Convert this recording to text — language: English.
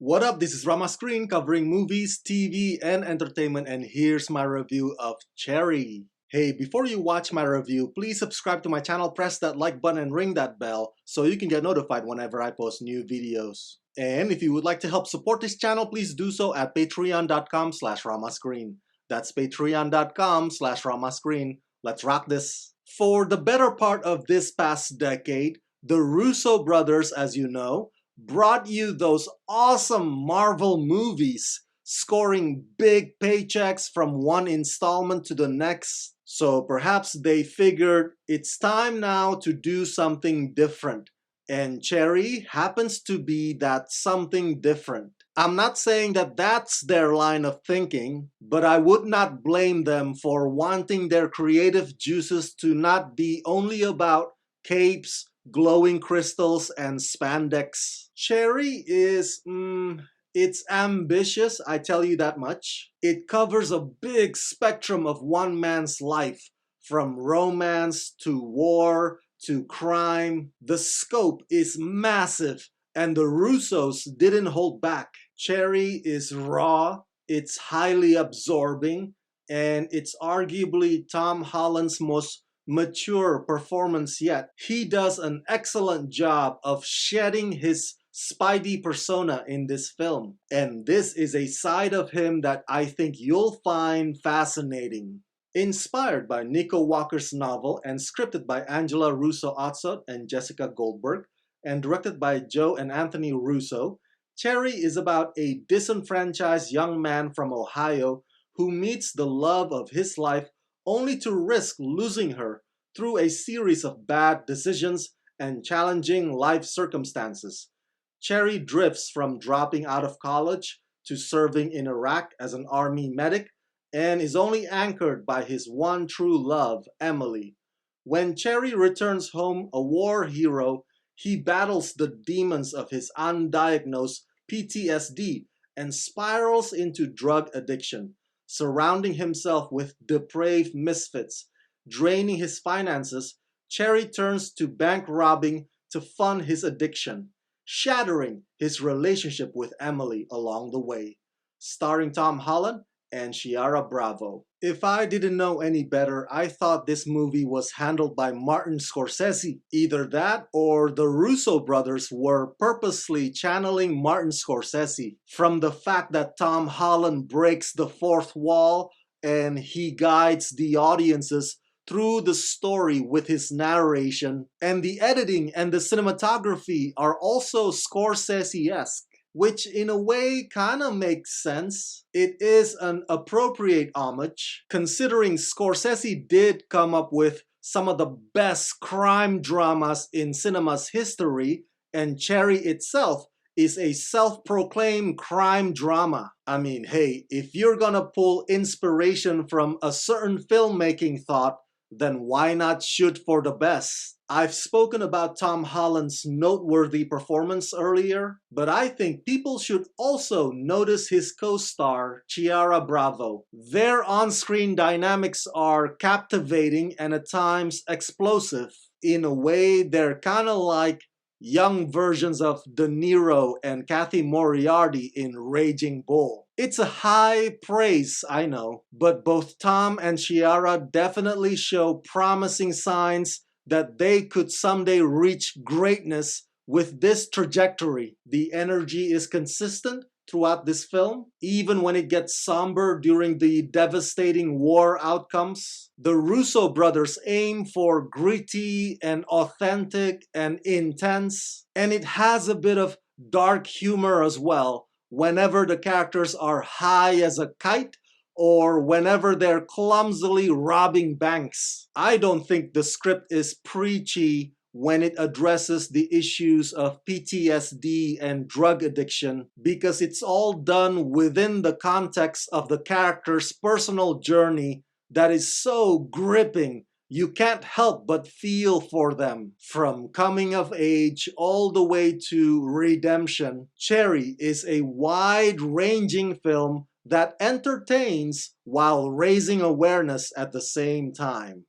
What up, this is Rama Screen covering movies, TV, and entertainment, and here's my review of Cherry. Hey, before you watch my review, please subscribe to my channel, press that like button, and ring that bell so you can get notified whenever I post new videos. And if you would like to help support this channel, please do so at patreon.com/ramascreen. That's patreon.com/ramascreen. Let's rock this. For the better part of this past decade, the Russo brothers, as you know, brought you those awesome Marvel movies, scoring big paychecks from one installment to the next. So perhaps they figured it's time now to do something different. And Cherry happens to be that something different. I'm not saying that that's their line of thinking, but I would not blame them for wanting their creative juices to not be only about capes, glowing crystals, and spandex. Cherry is, it's ambitious, I tell you that much. It covers a big spectrum of one man's life, from romance to war to crime. The scope is massive, and the Russos didn't hold back. Cherry is raw, it's highly absorbing, and it's arguably Tom Holland's most mature performance yet. He does an excellent job of shedding his Spidey persona in this film, and this is a side of him that I think you'll find fascinating. Inspired by Nico Walker's novel and scripted by Angela Russo-Otzot and Jessica Goldberg, and directed by Joe and Anthony Russo, Cherry is about a disenfranchised young man from Ohio who meets the love of his life only to risk losing her through a series of bad decisions and challenging life circumstances. Cherry drifts from dropping out of college to serving in Iraq as an army medic and is only anchored by his one true love, Emily. When Cherry returns home a war hero, he battles the demons of his undiagnosed PTSD and spirals into drug addiction, surrounding himself with depraved misfits. Draining his finances, Cherry turns to bank robbing to fund his addiction, shattering his relationship with Emily along the way. Starring Tom Holland and Ciara Bravo. If I didn't know any better, I thought this movie was handled by Martin Scorsese. Either that or the Russo brothers were purposely channeling Martin Scorsese, from the fact that Tom Holland breaks the fourth wall and he guides the audiences through the story with his narration, and the editing and the cinematography are also Scorsese-esque, which in a way kinda makes sense. It is an appropriate homage, considering Scorsese did come up with some of the best crime dramas in cinema's history, and Cherry itself is a self-proclaimed crime drama. I mean, hey, if you're gonna pull inspiration from a certain filmmaking thought, then why not shoot for the best? I've spoken about Tom Holland's noteworthy performance earlier, but I think people should also notice his co-star, Ciara Bravo. Their on-screen dynamics are captivating and at times explosive. In a way, they're kinda like young versions of De Niro and Kathy Moriarty in Raging Bull. It's a high praise, I know, but both Tom and Ciara definitely show promising signs that they could someday reach greatness with this trajectory. The energy is consistent throughout this film, even when it gets somber during the devastating war outcomes. The Russo brothers aim for gritty and authentic and intense, and it has a bit of dark humor as well whenever the characters are high as a kite or whenever they're clumsily robbing banks. I don't think the script is preachy when it addresses the issues of PTSD and drug addiction, because it's all done within the context of the character's personal journey that is so gripping. You can't help but feel for them. From coming of age all the way to redemption, Cherry is a wide-ranging film that entertains while raising awareness at the same time.